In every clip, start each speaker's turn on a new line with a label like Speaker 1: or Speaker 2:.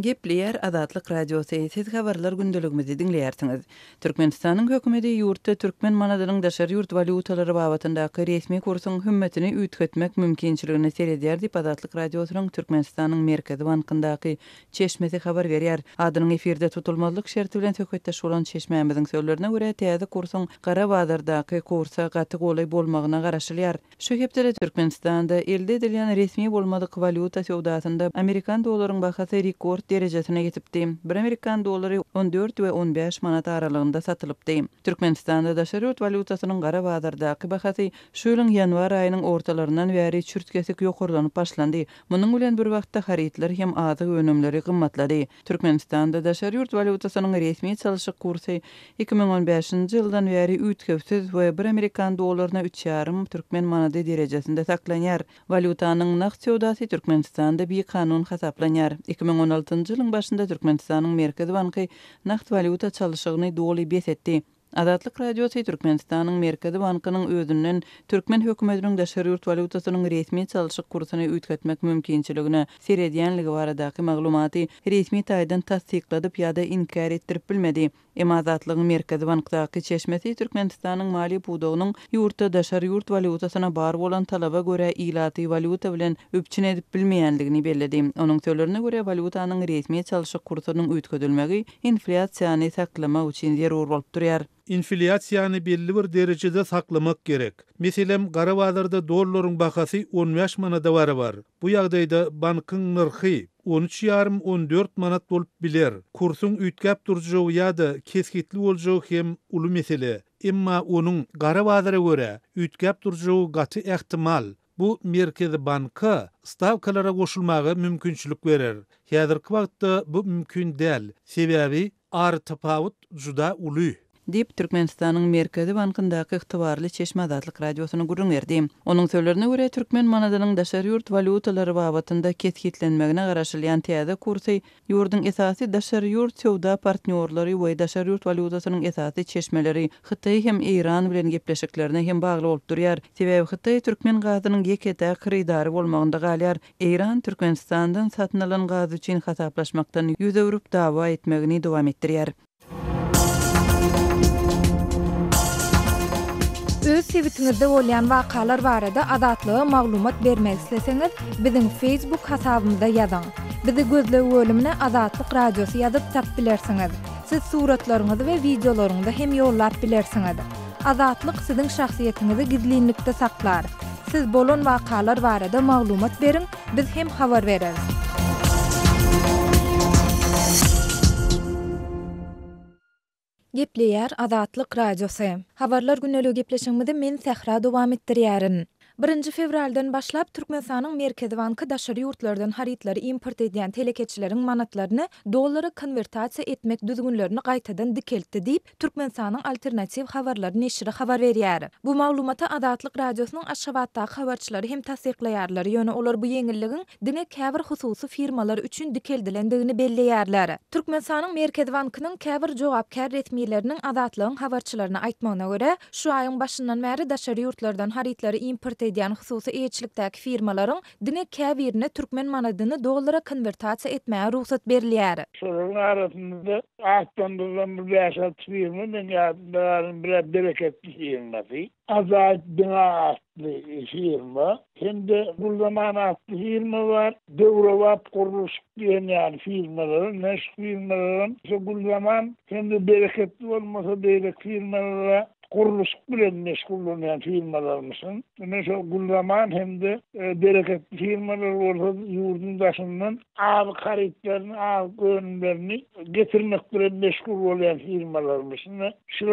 Speaker 1: Gepleyer Azatlyk Radiosu siz habarlar gündeligimizi dinleýärsiňiz. Türkmenistanyň hökümeti ýurtda türkmen manadynyň daşary ýurt valyutalary babatyndaky resmi kursyň hümmetini üýtgetmek mümkinçiligini seredýär diýip Azatlyk Radiosynyň Türkmenistanyň Merkezi Bankyndaky çeşmesi habar berýär. Adynyň efirde tutulmazlyk şerti bilen söhbetdeş bolan çeşmämiziň sözlerine görä täze kursyň Gara Bazardaky kursa gaty golay bolmagyna garaşylýar. Şu hepde Türkmenistanda elde edilýän resmi bolmadyk valyuta sowdasynda Amerikan dollarynyň bahasy rekord derejesine getipdi. Bir Amerikan dollary 14 we 15 manat aralygynda satylypdy. Türkmenistanda daşary ýurt valyutasynyň Gara Bazardaky bahasy şu ýylyň ýanwar aýynyň ortalaryndan bäri çürtkesik ýokurlanyp başlandy. Munyň bilen bir wagtda haritler hem azyk önümleri gymmatlady. Türkmenistanda daşary ýurt valyutasynyň resmi çalyşyk kursy 2015-nji ýyldan bäri üýtkepsiz we bir Amerikan dollaryna 3,5 türkmen manady derejesinde saklanýar. Valyutanyň naqd sowdasy Türkmenistanda bir kanun hasaplanýar. 2016-njy ýylyň başynda Türkmenistanyň Merkezi Banky naqd valyuta çalyşygyny doly besetdi. Azatlyk Radiosu Türkmenistanyň Merkezi Bankynyň özünden türkmen hökümetiniň daşary ýurt valyutasynyň resmi çalyşyk kursyny üýtgetmek mümkinçiligine seredýänligi baradaky maglumaty resmi taýdan tasdikladyp ýa-da inkar etdirip bilmedi. Emma Azatlygyň Merkezi Bankdaky çeşmesi Türkmenistanyň mali pudogynyň ýurtda daşary ýurt valyutasyna bar bolan talaba görä ilaty valyuta bilen öpçün edip bilmeýänligini belledi. Onuň sözlerine görä valyutanyň resmi çalyşyk kursynyň üýtgedilmegi inflasiýany saklamak üçin zerur bolup durýar.
Speaker 2: Inflasiýany belli bir derejede saklamak gerek. Meselem Gara Bazarda dollaryň bahasy 15 manada var. Bu ýagdaýda bankyň narhy 13,5-14 manat bolup biler. Kursyň üýtgäp durjagy ýa-da keskitli boljagy hem uly mesele. Emma onuň Gara Bazara görä üýtgäp durjagy gaty ähtimal. Bu Merkezi Banka stavkalara goşulmagy mümkinçilik berer. Häzirki wagtda bu mümkin däl. Sebäbi ar tapawut juda uly.
Speaker 1: Dip Türkmenistanyň Merkezi Bankyndaky ygtybarly Çeşme Azatlyk Radiosyna gurrun berdi. Onuň sözlerine görä türkmen manadynyň daşary ýurt valyutalary babatynda keskitlenmegine garaşylýan täze kursy ýurdun esasy daşary ýurt sowda partnýorlary we daşary ýurt valyutasynyň esasy çeşmeleri Hytaý hem Iran bilen gepleşiklerine hem bagly bolup durýar. Sebäbi Hytaý türkmen gazynyň gekete kyrydary bolmagynda galýar. Iran Türkmenistandan satyn alan gazy üçin hasaplaşmakdan ýüz öwrüp dawa etmegini dowam etdirýär.
Speaker 3: Öz sewitingizde bolýan wakalar barada azatlyga maglumat bermek isleseňiz, biziň Facebook hasabymyza ýazyň. Bizi gözlegi bölümine Azatlyk Radiosu ýazyp tapyp bilersiňiz. Siz suratlaryňyzy we videolaryňyzy hem ýollap bilersiňiz. Azatlyk siziň şahsiýetiniňizi gizlinlikde saklar. Siz bolan wakalar barada maglumat beriň, biz hem habar bereriz. Gepleýär Azatlyk Radiosu. Habarlar günneligi gepleşigimizde men Sehra dowam etdirýärin. 1 fevraldan başlap Türkmenistanyň Merkezi Banky daşary ýurtlardan haritlary import edýän telekeçileriň manatlaryny dollara konvertasiýa etmek düzgünlerini gaýtadan dikeltdi diýip Türkmenistanyň alternativ habarlary neşri habar berýär. Bu maglumata Azatlyk Radiosynyň Aşgabatdaky habarçylary hem tasdiklaýarlar, ýöne olar bu ýeňilligiň diňe käbir hususy firmalar üçin dikeldilendigini belleýärler. Türkmenistanyň Merkezi Bankynyň käbir jogapkar resmiýetleriniň Azatlygyň habarçylaryna aýtmagyna görä, şu aýyň başyndan bäri daşary ýurtlardan haritlary import edýän hususy eýçilikdäki firmalaryň diňe käbirine türkmen manadyny dollara konvertasiýa etmäge ruhsat berilýär.
Speaker 4: Şonuň arasynda aýtdan bolan bir ýaşat firma, bir bereketli firma. Azat binatly firma. Hem de bu zaman atly firma var. Döwrewap kuruluş diýen firmalar, neş firmalar. Şu bu zaman hem de bereketli bolmasa beýle firmalar kuruluş bilen meşgullanýan firmalarmysyn. Şu bu zaman hem de bereketli firmalar bolsa ýurdun daşyndan ağ haritlerini, ağ önümlerini getirmek bilen meşgul bolýan firmalarmysyn. Şu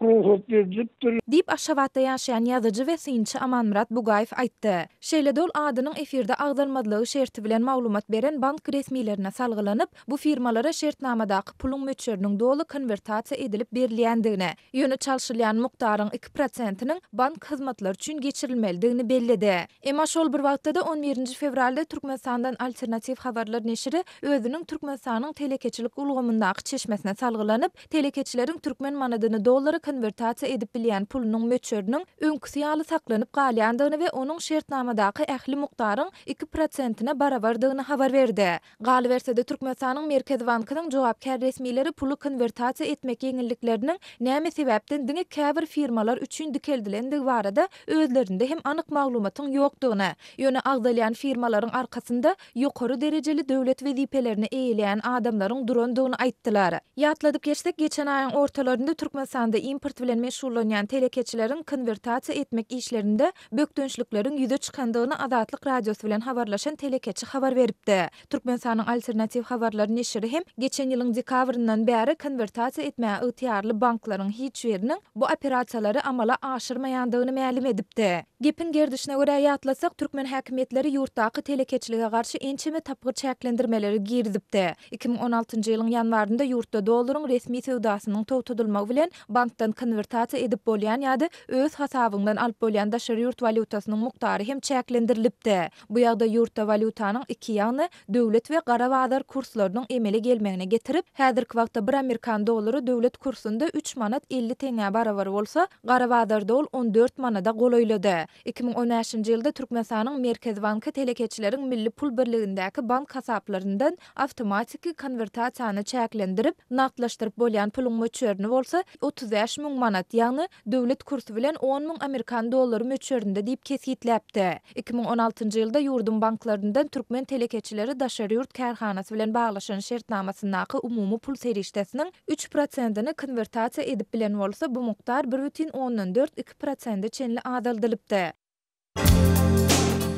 Speaker 4: ruhsat edilipdir.
Speaker 3: Diýip Aşgabatda ýaşaýan ýazyjy we synçy Amanmurat Bugaýew aýtdy. Şeýledol adynyň efirde agdarmadlygy şerti bilen maglumat beren bank resmiýetlerine salgylanyp, bu firmalara şertnamadaky puluň möçeriniň doly konvertasiýa edilip berilýändigine, ýöne çalşylýan bolýan mukdaryň 2%-iniň bank hyzmatları üçin geçirilmelidigini bellidi. Emma şol bir wagtda 11 fevralda Türkmenistandan Alternativ Habarlar neşri özüniň Türkmenistanyň telekeçilik ulgamyndaky çeşmesine salgylanyp, telekeçileriň türkmen manadyny dollara konvertasiýa edip bilýän pulunyň möçörüniň öňkü ýaly saklanyp galýandygyny we onuň şertnamadaky ähli mukdaryň 2%-ine barabardygyny habar berdi. Galy bersede Türkmenistanyň Merkezi Bankynyň jogapkar resmileri pulu konvertasiýa etmek ýeňillikleriniň näme sebäpden diňe käbir firmalar üçin dikeldilenligi barada özlerinde hem anyk maglumatyň ýokdugyny, ýöne agdalýan firmalaryň arkasynda ýokary derejeli döwlet wezipelerini eýleýän adamlaryň durandygyny aýtdylar. Ýatladyp geçsek, geçen aýyň ortalarynda Türkmenistanda import bilen meşgullanýan telekeçileriň konvertasiýa etmek işlerinde bökdönçliklerin ýüze çykandygyny Azatlyk radiosu bilen habarlaşan telekeçi habar beripdi. Türkmenistanyň Alternativ Habarlar neşri hem geçen ýylyň dekabryndan bäri konvertasiýa etmäge ygtyýarly banklaryň hiç biriniň bu operasiýalary amala aşyrmaýandygyny ma'lum edipdi. Gepin gerdişine görä ýatlasak, türkmen häkimetleri ýurtdaky telekeçilige garşy ençeme tapgy çäklendirmeleri girdipdi. 2016-njy ýylyň ýanwarynda ýurtda dollaryň resmi sowdasynyň towtudylmagy bilen bankdan konvertasiýa edip bolýan ýa-da öz hasabyňdan alyp bolýan daşary ýurt valyutasynyň mukdary hem çäklendirilipdi. Bu ýagda ýurtda valyutanyň iki ýagyny döwlet we gara bazar kurslarynyň emele gelmegine getirip, häzirki wagtda 1 Amerikan dollary döwlet kursunda 3 manat 50 teňe barabar bolsa, gara bazarda ol 14 manada golaýlady. 2013-njy ýylda Türkmenistanyň Merkezi Banky telekeçileriň milli pul birligindäki bank hasaplaryndan awtomatik konvertasiýany çäklendirip, naqdlaşdyryp bolýan puluň möçörüni bolsa 35 000 manat, ýagny döwlet kursu bilen 10 000 Amerikan dollary möçöründe diýip kesitläpdi. 2016-njy ýylda ýurdun banklaryndan türkmen telekeçileri daşary ýurt kärhanasy bilen baglaşan şertnamasyndaky umumy pul serişdesiniň 3%-ni konvertasiýa edip bilen bolsa, bu mukdar 1,4-2% çenli adaldylypdy.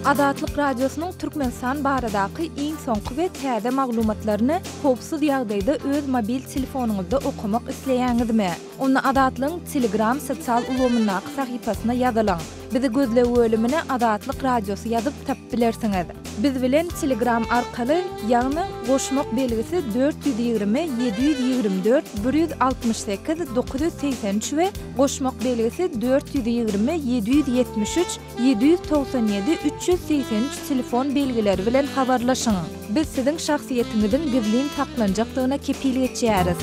Speaker 3: Azatlyk radiosynyň Türkmenistan baradaky iň soňky we täze maglumatlaryny howpsuz ýagdaýda öz mobil telefonuňyzda okumak isleýäňizmi? Onu Azatlyň Telegram sosial ulgamyndaky sahypasyna ýazylaň. Bizi gözlegi bölümine Azatlyk radiosu ýazyp tap bilersiňiz. Biz bilen Telegram arkaly, ýagny goşmak belgisi 420 724 168 983 we goşmak belgisi 420 773 797 383 telefon belgileri bilen habarlaşyň. Biz siziň şahsiýetiňizin gizlin saklanjakdygyna kepillik etýäris.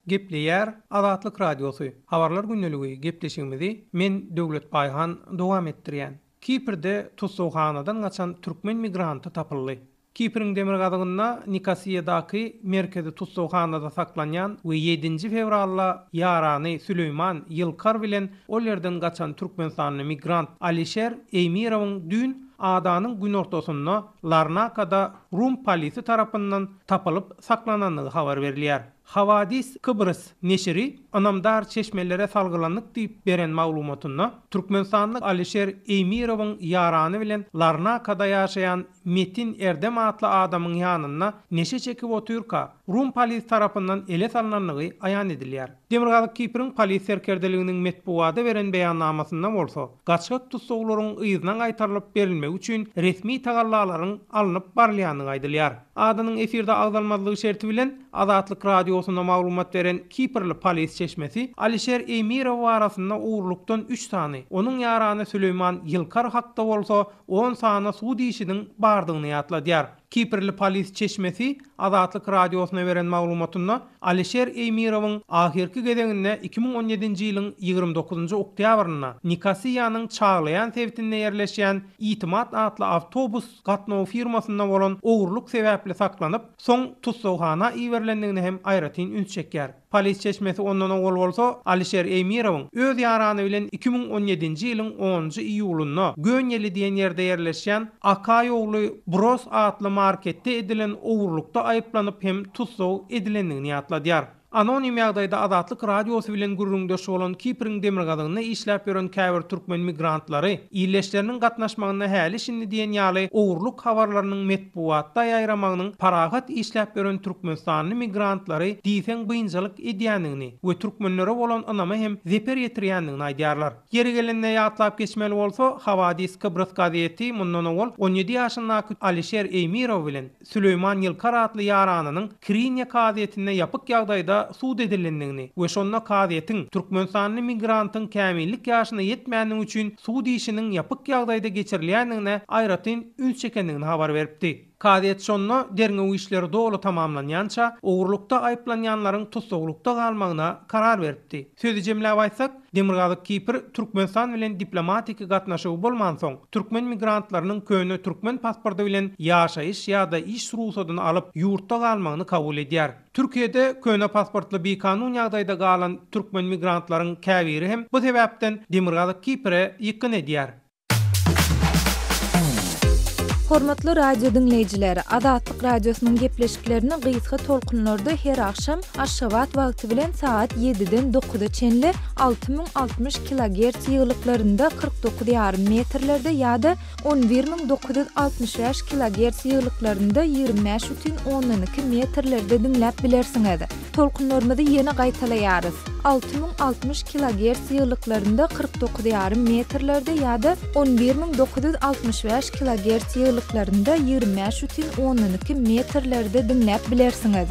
Speaker 5: Gepleýär Azatlyk radiosu. Habarlar günneligi gepleşigimizi men Döwlet Baýhan dowam etdirýän. Kiprde tutsawhanadan gaçan türkmen migranty tapyldy. Kipriň demirgadygyna Nikasiýadaky merkezi tutsawhanada saklanýan we 7 fevralda ýarany Süleyman Ýylkar bilen ol ýerden gaçan türkmenstanly migrant Alişer Eymirowyň dün adanyň gün ortasynda Larnakada Rum polisi tarapyndan tapylyp saklananlygy habar berilýär. Havadis Kıbrıs neşri anamdar çeşmelere salgılanlyk diýip beren maglumatyna Türkmenistanlyk Alişer Eymirowyň ýarany bilen Larnakada ýaşaýan Metin Erdem atly adamyň ýanyna neşe çekip oturka Rum polisi tarapyndan ele salynanlygy aýan edilýär. Demirgazyk Kipriň polis serkerdeliginiň metbuada beren beýannamasynda bolsa, gaçak tutsaglaryň ýyzyna gaýtarylyp berilmegi üçin resmi tagallalaryň alınıp barlýanyny aýdylýar. Adanyň efirde agdalmazlygy şerti bilen Azatlyk radiosuna maglumat beren Kiprli polis çeşmesi Alişer Eymirow arasynda uğurlukdan 3 sany, onuň ýarany Süleyman Ýylkar hakda bolsa 10 sany suw diýişiniň bardygyny ýatladýar. Kiprli polis çeşmesi Azatlyk radiosuna beren maglumatyna Alişer Eymirowyň ahirki gedeňinde 2017-nji ýylyň 29-njy oktýabryna Nikasiýanyň çağlayan sewtinde ýerleşýän İtimat atly awtobus gatnaw firmasynda bolan uğurluk sebäpli saklanyp, soň tutsawhana iýerlendigini hem aýratyn üns çekýär. Polis çeşmesi ondan oğul bolsa Alişer Eymirowyň öz ýarany bilen 2017-nji ýylyň 10-njy iýulunda Gönyeli diýen ýerde ýerleşýän Akay ogly Bros atly marketde edilen uğurlukda aýyplanyp hem tutsaw edilendigini ýatladýar. Anonim ýagdaýda Azatlyk radiosu bilen gurrundaş bolan Kipriň demirgadygyna işläp ýören käbir türkmen migrantlary ýerleşleriniň gatnaşmagyna häli şindi diýen ýaly uğurluk habarlarynyň metbuatda ýaýramagynyň paragat işläp ýören türkmenstanly migrantlary diýsen bynjalyk edýändigini we türkmenlere bolan anama hem zeper ýetirýändigini aýdýarlar. Ýeri gelende ýatlap geçmeli bolsa, Havadis Kıbrıs gazieti mundan owul 17 ýaşyndaky Alişer Eymirow bilen Süleyman Ýylkar atly ýaranynyň Kriňa gazetinde ýapyk ýagdaýda ýa-da suud edilendigini we şonda kadiýetin Türkmenistanyň migrantyn kämillik ýaşyna ýetmändiği üçin suud işiniň ýapyk ýagdaýda geçirilýändigine aýratyn üns çekendigini habar beripdi. Kadiýet şonda derňe o işleri dolu tamamlanýança ogurlukda aýplanýanlaryň tutsaglykda galmagyna karar beripdi. Sözü jemläp aýtsak, Demirgazyk Kipr Türkmenistan bilen diplomatik gatnaşygy bolman soň türkmen migrantlarynyň köýne türkmen pasporty bilen ýaşaýyş ýa-da iş ruhusatyny alyp ýurtda galmagyny kabul edýär. Türkiýede köýne pasportly bir kanun ýagdaýda galan türkmen migrantlaryň käbiri hem bu sebäpden Demirgazyk Kipr'e ýykyn edýär.
Speaker 3: Hormatly radio dinleyijileri, Adatlyk radiosynyň gepleşiklerini gysga tolkunlarda her akşam Aşgabat wagty bilen saat 7-den 9-a çenli 6060 kHz ýyglyklarynda 49,5 metrlerde ýa-da 11965 kHz ýyglyklarynda 25,12 metrlerde dinläp bilersiňiz. Tolkunlarymyzy ýene gaýtalaýarys. 6060 kHz ýyglyklarynda 49,5 metrlerde ýa-da 11965 kHz ýyglyklarynda 25,12 metrlerde dinläp bilersiňiz.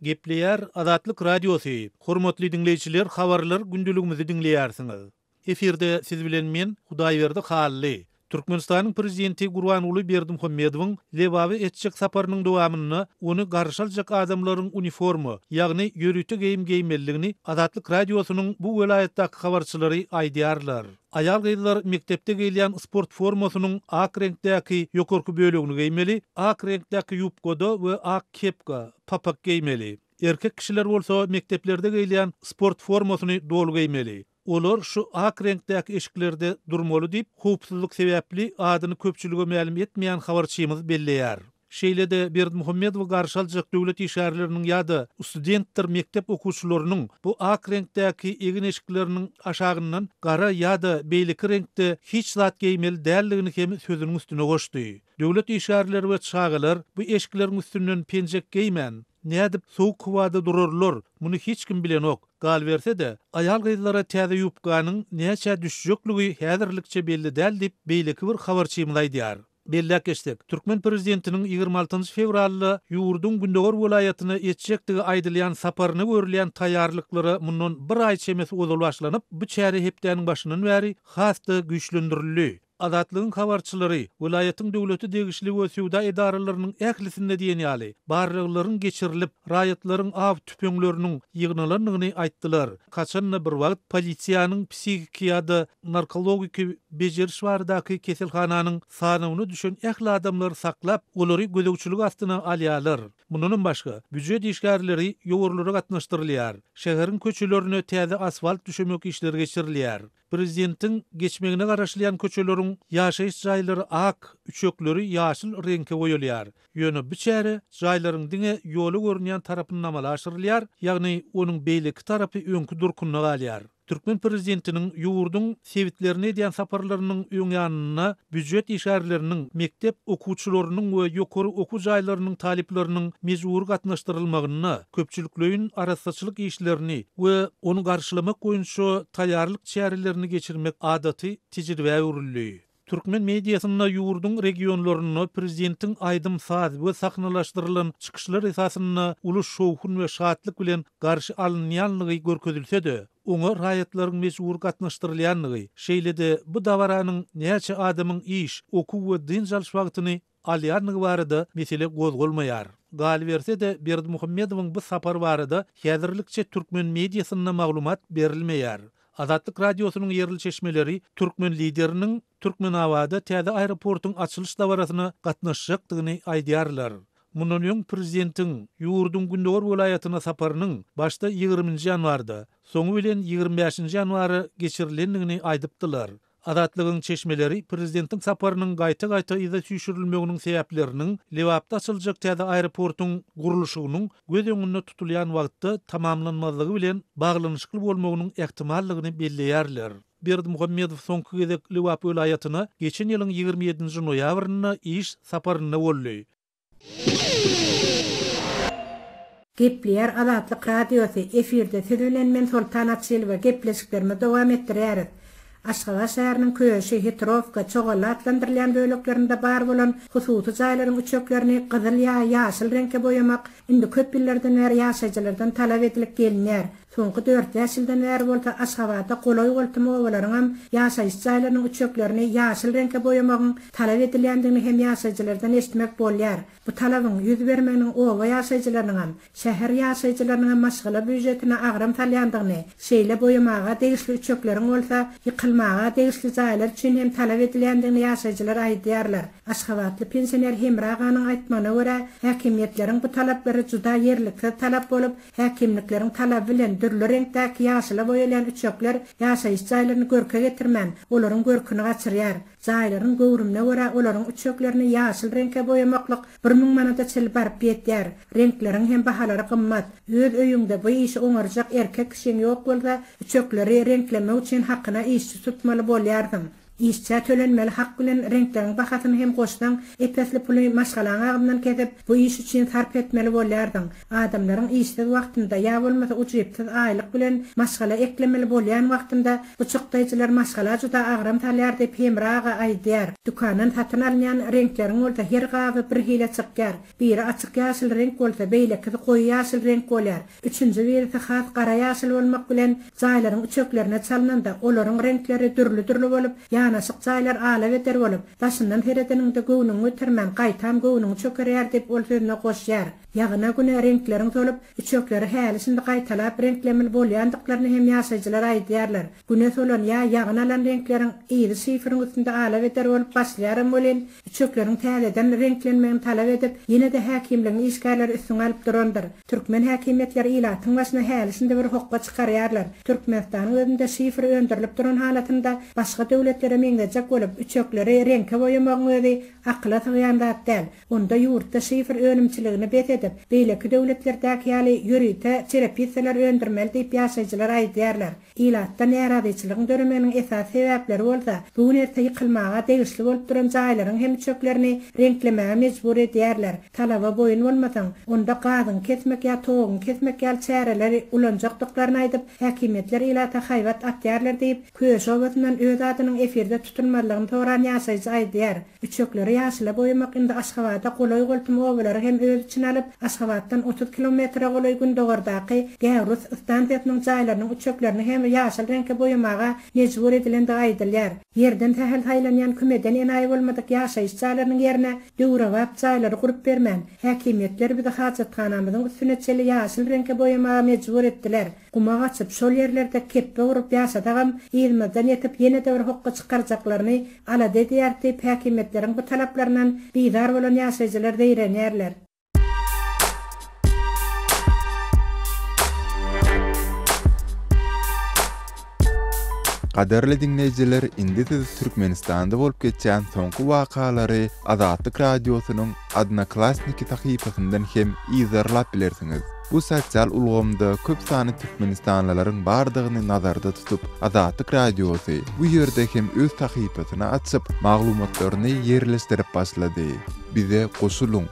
Speaker 2: Gepleýär Adatlyk Radiosy. Hormatly dinleýijiler, habarlar gündeligimizi dinleýärsiňiz. Eferde siz bilen men Hudaýberdi Hally. Türkmenistanyň prezidenti Gurbanuly Berdimuhammedowyň Lebawe etjek saparynyň dowamyny ony garşaljak adamlaryň uniforma, ýagny ýörüte geyim geymelligini Adatlyk Radiosynyň bu welaýatdaky habarçylary aýdýarlar. Ayal gyzlar mektepde giyilýän sport formasynyň ak reňkdäki ýokarky bölegini giymeli, ak reňkdäki ýupkada we ak kepka, papak giymeli. Erkek kişiler bolsa mekteplerde giyilýän sport formasyny dolu giymeli. Olar şu ak reňkdäki eşiklerde durmaly diýip, howpsuzlyk sebäpli adyny köpçülige ma'lum etmeýän habarçymyz belleýär. Şeýlede Berdimuhammedow garşaljak döwlet işgärleriniň ýa-da studentler mektep okuwçylarynyň bu ak reňkdäki egin eşikleriniň aşagyndan gara ýa-da beýleki reňkde hiç zat giymeli dälligini hem sözüniň üstüne goşdy. Döwlet işgärleri we çagalar bu eşikleriň üstünden penjek giymän, nädip soğuk howada durarlar, muny hiç kim bilen ok. Gal berse de ayal gyzlara täze ýupganyň näçe düşjeklige häzirlikçe belli däl diýip beýleki bir habarçymyz aýdýar. Belläk geçdik. Türkmen prezidentiniň 26 fevralda ýurdun Gündöwer welaýatyna etjekdigi aýdylýan saparyny görülýän taýýarlyklary mundan bir aý çemes ozul başlanyp, bu çäri hepdäniň başyndan bäri hasda güýçlendirildi. Adatlygyň habarçylary welaýatyň döwleti degişli we suwda edaralarynyň ählisinde diýenýäli, barlyklaryň geçirilip, raýatlaryň av tüpeňleriniň ýygnalandygyny aýtdylar. Kaçanna bir wagt polisiýanyň psihik ýa-da narkologik bejeriş baradaky keselhananyň sanawyny düşen ähli adamlary saklap, olary gözegçilik astyna alýarlar. Mundan başga, büdjet işgärleri ýogurlara gatnaşdyrylýar. Şäheriň köçelerine täze asfalt düşemek işleri geçirilýär. Prezidentiň geçmegine garaşlyan köçeleriň ýaşaýyş jaýlary ak, üçekleri ýaşyl reňke goýulýar. Ýöne bu çäre jaýlaryň diňe ýoly görünýän tarapyny amalaşdyrylýar, ýagny onuň beýleki tarapy öňkü durkunna galýar. Türkmen prezidentiniň ýurdun sewitlerini edýän saparlarynyň öňýanyna büdjet işgärleriniň mektep okuwçylarynyň we ýokary okuw jaýlarynyň talipleriniň mejbur gatnaşdyrylmagyny, köpçülikleriň arasaçylyk işlerini we onu garşylamak goýunça taýýarlyk çärelerini geçirmek adaty tejribe ýürülýär. Türkmen mediasyna ýurdun regionlaryny prezidentiň aýdym saz we sahnalaşdyrylan çykyşlar esasyna uly şowhun we şatlyk bilen garşy alynýanlygy görkezilse de, oňa raýatlaryň mejbur gatnaşdyrylýanlygy, şeýlede bu dawaranyň näçe adamyň iş, okuw we din jalş wagtyny alýanlygy barada mesele gozgolmaýar. Gal berse de Berdimuhammedowyň bu sapar barada häzirlikçe türkmen mediasyna maglumat berilmeýär. Adatlyk Radiosynyň ýerli çeşmeleri türkmen lideriniň Türkmen awada täze aeroportyň açylyş dawarasyna gatnaşjakdygyny aýdýarlar. Mundan öň prezidentiň ýurdun Gündöwer welaýatyna saparynyň başda 20 ýanwarda, soňu bilen 25 ýanwary geçirilendigini aýdypdylar. Adatlygyň çeşmeleri prezidentiň saparynyň gaýta-gaýta ýa-da süýşürilmeginiň sebäpleriniň Lewapda açyljak täze aeroportyň gurulşynyň göz öňünde tutulýan wagtda tamamlanmazlygy bilen baglanyşykly bolmagynyň ähtimallygyny belleýärler. Berdimuhammedow soňky gezek Lewap welaýatyna geçen ýylyň 27-nji noýabryna iş saparyna boldy.
Speaker 6: Gepleýär Adatlyk Radiosy efirde siz bilen men Sultan Atşelwe gepleşiklerimi dowam etdirýäris. Aşgabat şäheriniň Köşe, Hitrovka, Çoğala adlandyrılan böleklerinde bar bolan hususy jaýlaryň uçaklarını gyzyl ýa ýaşyl reňke boyamak indi köp ýyllardan beri ýaşaýjylardan talap edilip gelinýär. Soňky 4 ýaşyldan beri bolsa Aşgabatda golaý boltym owalaryň hem ýaşaýyş jaýlarynyň uçaklaryny ýaşyl reňke boyamagyň talap edilýändigini hem ýaşaýjylardan eşitmek bolýar. Bu talabyň ýüz bermeginiň owa ýaşaýjylarynyň hem şäher ýaşaýjylarynyň hem maşgala büdjetine agram salýandygyny, şeýle boyamaga degişli uçaklaryň bolsa ýykylmaga degişli jaýlar üçin hem talap edilýändigini ýaşaýjylar aýdýarlar. Aşgabatly pensioner Hemra aganyň aýtmagyna görä, häkimiýetleriň bu talaplary juda ýerlikde talap bolup, häkimlikleriň talaby bilen dürli reňkdäki ýaşyla boýalan uçaklar ýaşaýyş jaýlaryny görke getirmän, olaryň görküni gaçyrýar. Jaýlaryň gowrumyna görä olaryň uçaklaryny ýaşyl reňke boyamaklyk 1000 manata çel barp ýetýär. Renkleriň hem bahalary gymmat. Öz öýüňde bu işi oňarjak erkek kişiň ýok bolsa, uçaklary renklemek üçin hakyna işçi tutmaly bolýardyň. İşçä tölenmeli hak bilen renkleriň bahasyny hem goşdan epesli puly maşgalaň agymdan ketip bu iş üçin sarp etmeli bolýardyň. Adamlaryň işsiz wagtynda ýa bolmasa uçypsyz aýlyk bilen maşgala eklemeli bolýan wagtynda bu çykdaýjylar maşgala juda agram talýar diýip Hemraga aýdýar. Dukandan satyn alýan renkleriň bolsa her gawy bir hile çykýar. Biri açyk ýaşyl renk bolsa beýleki goýy ýaşyl renk bolýar. Üçüncü birisi has gara ýaşyl bolmak bilen jaýlaryň uçaklaryna çalnanda olaryň renkleri türlü bolup anasyk jaýlar ala beter bolup, daşyndan heredeniňde göwnüň ötermän gaýtam göwnüň çökerýär diýip ol sözüne goşýar. Ýagyna güne renkleriň solup, uçaklary hälisinde gaýtalap renklemeli bolýandyklaryny hem ýaşaýjylar aýdýarlar. Güne solan ýagyna alan renkleriň ýyly syfryň üstünde ala beter bolup başlaýarym bolen, uçaklaryň täzeden renklenmegini talap edip, ýene-de häkimligiň işgärleri üstüne alyp durandyr. Türkmen häkimetleri ilatyň başyna hälisinde bir hokka çykarýarlar. Türkmenistanyň özünde syfry öndürilip duran halatynda başga döwletlere meňdejek bolup, uçaklary reňke boyamagyň özi akla tygýandat däl. Onda ýurtda syfr önümçiligini bet beýleki döwletlerdäki ýaly ýörüte terapiýetler öndürmeli diýip ýaşaýjylar aýdýarlar. Ilatda näradyçylygyň döremeniň esas sebäpleri bolsa, bu näçe ýykylmaga degişli bolup duran jaýlaryň hem uçaklaryny renklemäge mejbur edýärler. Talaba boýun bolmasaň, onda gazyň kesmek ýa toğuň kesmek ýaly çäreleri ulanjakdyklaryny aýdyp, häkimetler ilata haýwat atýarlar diýip, Köşe obasyndan öz adynyň efirde tutunmalygyny toran ýaşaýjy aýdýar. Uçaklary ýaşyla boyamak indi Aşgabatda golaý boltym owalary hem öz üçin alyp, Aşgabatdan 30 kilometre golaý Gündogardaky Gäwrus stansiýasynyň jaýlarynyň uçaklaryny hem ýaşyl reňke boyamaga mejbur edilende aýdylýar. Yerden tähel haýlanýan kümeden enaý bolmadyk ýaşaýyş jaýlarynyň ýerine döwrewap jaýlary gurup bermän. Häkimetler bir de hajatxanamyzyň üstüne çeli ýaşyl reňke boyamaga mejbur etdiler. Gumaga çyp şol ýerlerde keppe gurup ýaşadagam ýylmazdan ýetip ýene-de bir hokka çykarjaklaryny alady diýär diýip häkimetleriň bu talaplaryndan biýdar bolan ýaşaýjylar diýrenýärler.
Speaker 7: Qadarly dinleyijiler, indi siz Türkmenistanda bolup geçen soňky wakalary Azatlyk radiosynyň Odnoklassniki tahypasyndan hem izarlap bilersiňiz. Bu sosial ulgamda köp sany Türkmenistanlylaryň bardygyny nazarda tutup, Azatlyk radiosy bu ýerde hem öz tahypasyny açyp, maglumatlaryny ýerleşdirip başlady. Bize goşuluň.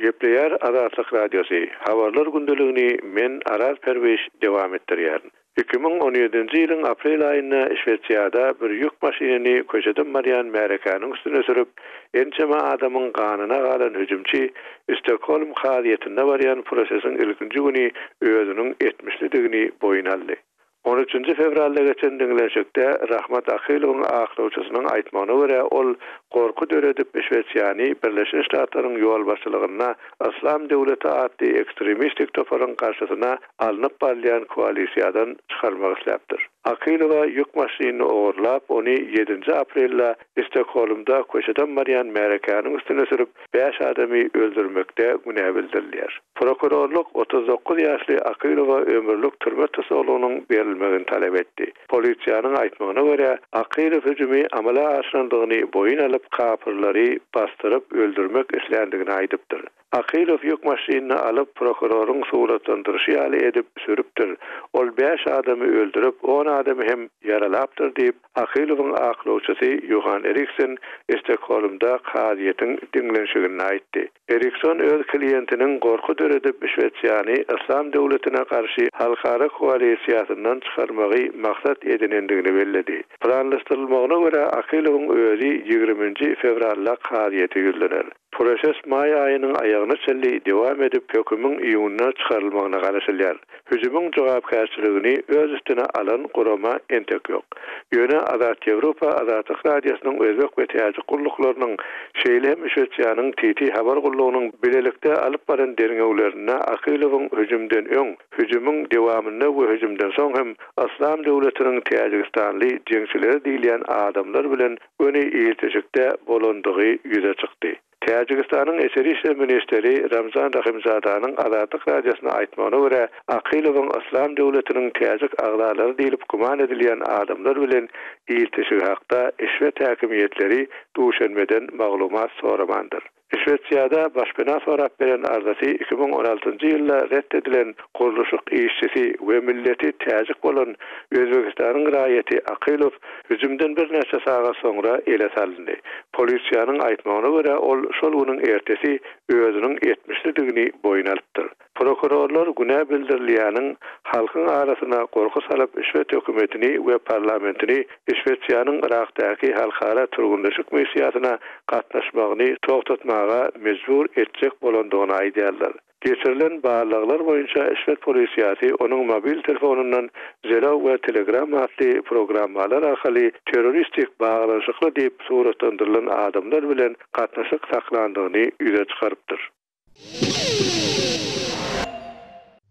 Speaker 8: Gepleýär Azatlyk radiosy. Habarlar gündeligini men Araz Perweş dowam etdirýär. 2017-nji ýylyň aprel aýynda Şweýçarda bir ýük maşyny köşeden Marian Märekanyň üstüne sürüp, ençeme adamyň ganyna galan hüjümçi Stockholm haýatynda barýan prosesiň ilkinji güni özüniň etmişligini boyun aldy. 13 fevralda geçen dinleşikde Rahmat Akylowyň aklawçysynyň aýtmagyna görä, ol gorku döredip Şweýçarny Birleşik Ştatlaryň ýol başçylygyna Islam döwleti adly ekstremistik toparyň karşysyna alınıp barýan koalisiýadan çykarmak isläpdir. Akylowa ýük maşynyny ogurlap, ony 7 aprelde Stockholmda köşeden Marian Märekanyň üstüne sürüp 5 adamy öldürmekde günä bildirilýär. Prokurorluk 39 ýaşly Akylowa ömürlük türme tasawwurynyň berilmegini talap etdi. Polisiýanyň aýtmagyna görä, Akylow hüjümi amala aşrandygyny boyun alyp kapyrlary bastyryp öldürmek islendigini aýdypdyr. Akilov yük maşinini alıp prokurorun suratlandırışı ýaly edip sürüpdir. Ol 5 adamy öldürüp 10 adamy hem yaralapdyr diýip Akilov'un aklawçysy Johan Eriksen Stockholmda kadiýetin dinlenşigini aýtdy. Erikson öz klientiniň gorku döredip Şweýçýany İslam döwletine karşı halkara koalisiýasyndan çykarmagy maksat edinendigini belledi. Planlaşdyrylmagyna görä Akilov'un özi 20 fevralda kadiýeti ýüzlener. Proses may ayının ayağına çelli devam edip hökümün iyununa çıkarılmağına garaşılýar. Hüjümün jogapkärçiligini öz üstüne alan gurama entek yok. Ýöne Azat Ýewropa Azatlyk Radiosynyň özbek we täze guruluklarynyň şeýle Şweýçýanyň TT habar gurulugynyň bilelikde alyp baran derňewlerine Akilowyň hüjümden öň, hüjümüň dewamyny we hüjümden soň hem İslam döwletiniň Täzegistanly jeňçileri diýilen adamlar bilen öni ýetişikde bolandygy ýüze çykdy. Täzegistan'ın Eşeri İşler Ministeri Ramzan Rahimzadanyň Azatlyk Radiosyna aýtmagyna görä, Akilowyň İslam döwletiniň täzik agdalary diýilip guman edilýän adamlar bilen iltişigi hakda Şweýç häkimiýetleri duşanmeden maglumat soramandyr. Şweýçýada başpena sorap beren arzaty 2016-njy ýylda reddedilen guruluşyk işçisi we milleti täzik bolan Özbegistanyň raýaty Akilov hüjümden bir näçe sagat soňra ele salyndy. Polisiýanyň aýtmagyna görä ol şol günüň ertesi özüniň 70-ligini boýun alypdyr. Prokurorlar günä bildirilýäniň halkyň arasyna gorku salyp Şweýç hökümetini we parlamentini Şweýçýanyň Irakdaky halkara turgunlaşyk missiýasyna gatnaşmagyny togtatmaga mejbur etjek bolandygyny aýdýarlar. Geçirilen bağlılıklar boyunca Şweýç polisiýasy onuň mobil telefonundan Zelo we Telegram adly programmalar arkaly terroristik bağlanşykly diýip suratlandyrylan adamlar bilen gatnaşyk saklandygyny ýüze çykarypdyr.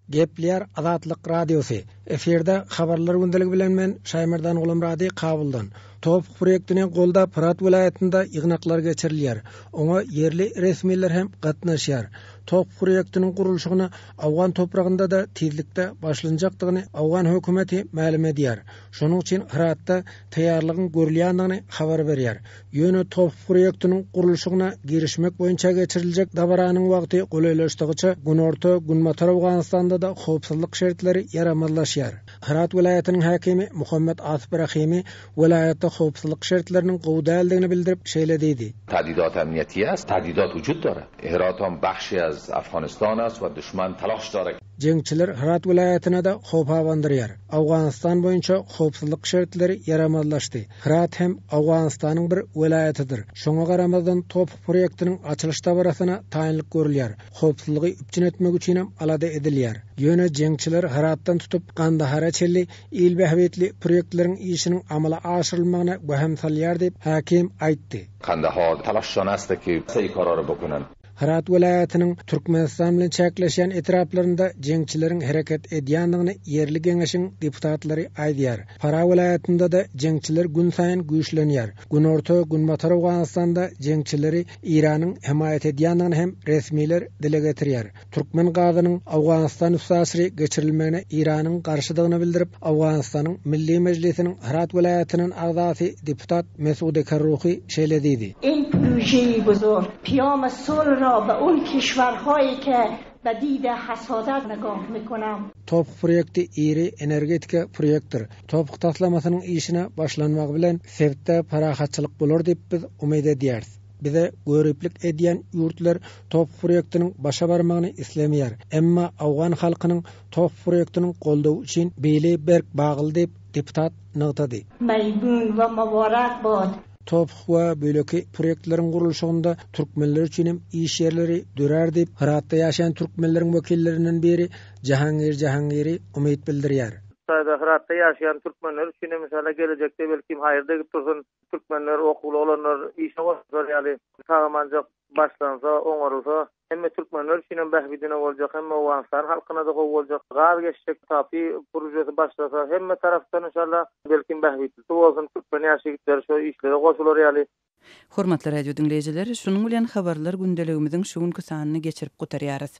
Speaker 9: Gepler Azatlyk Radiosu. Eferde habarlar gündəligi bilen men Şaýmardan Gulamrady Kabuldan. Top proýektini golda Pırat vilayetinde ýygnaklar geçirilýär. Oňa yerli resmiler hem gatnaşýar. Top proýektiniň gurulşygyny Awgan topragynda da tezlikde başlanjakdygyny Awgan hökümeti ma'lum edýär. Şonuň üçin Hiratda taýýarlygyň görülýändigini habar berýär. Ýöne top proýektiniň gurulşygyna girişmek boýunça geçiriljek dabaranyň wagty golaylaşdygyça Günorta Günmatar Awganistanda da howpsuzlyk şertleri yaramazlaşýar. Hirat vilayetiniň häkimi Muhammed Asif Rahimi vilayetde howpsuzlyk şertleriniň gowdaldygyny bildirip şeýle diýdi.
Speaker 10: Tadidat emniyeti است. تهدیدات وجود داره. Hirat هم بخشی از افغانستان است و دشمن تلاش داره.
Speaker 9: Jeňçiler Hirat vilayetine de howp awandyrýar. Awganistan boýunça howpsuzlyk şertleri yaramazlaşdy. Hirat hem Awganistanyň bir vilayetidir. Şoňa garamazdan top proýektiniň açylyş tabarasyna taýinlik görülýär. Howpsuzlygy üpçün etmek üçin hem alada edilýär. Ýöne jeňçiler Hiratdan tutup Gandahara çelli ilbähwetli proýektleriň işiniň amala aşyrylmagyna göhem salýar diýip hakim aýtdy.
Speaker 10: Kandahar telaşşan است که سری کارا رو بکنن.
Speaker 9: Hirat vilayetiniň Türkmenistan bilen çäkleşen etraplarynda jeňçileriň hereket edýändigini yerli geňeşiň deputatlary aýdýar. Para vilayetinde de jeňçiler gün saýyn güýçlenýär. Günorta Günmatar Awganistanda jeňçileri Iranyň himayet edýändigini hem resmiler dile getirýär. Türkmen gazynyň Awganistan üsasry geçirilmegine Iranyň garşydygyny bildirip Awganistanyň Milli Mejlisiniň Hirat vilayetiniň agzasy deputat Mesud Karruhi şeýle diýdi.
Speaker 11: این پروژه بزرگ پیام صلح را به اون کشورهایی که به دید حسادت نگاه میکنم.
Speaker 9: Top proýekti iri energetika proýektir. Top taslamasynyň işine başlanmagy bilen sebäpde parahatçylyk bolar diýip biz umyt edýäris. Bize görüplik edýän ýurtlar top proýektiniň başa barmagyny islemýär. Emma Awgan halkynyň top proýektiniň goldawy üçin beýle berk bagyl diýip deputat nagtady.
Speaker 11: Maybun ve mubarak bad.
Speaker 9: Top we böleki proýektleriň gurulşygynda türkmenler üçin hem iş ýerleri dörer diýip Hiratda ýaşaýan türkmenleriň wekillerinden biri Jahangiri umyt bildirýär.
Speaker 12: Hiratda ýaşaýan türkmenler üçin mesela gelecekde belki haýyrda gidip dursun türkmenler okul olanlar işe başlar ýaly sagamanjak başlansa oňarylsa hemme türkmenler üçin behbidine boljak hemme Awganistan halkyna da boljak gar geçecek tapy projesi başlasa hemme tarafdan inşallah belki behbidli bolsun türkmen ýaşaýyklar şo işlere goşular ýaly.
Speaker 1: Hormatly radio dinleýijileri, şunuň bilen habarlar gündeligimiziň şu günkü sanyny geçirip gutarýarys.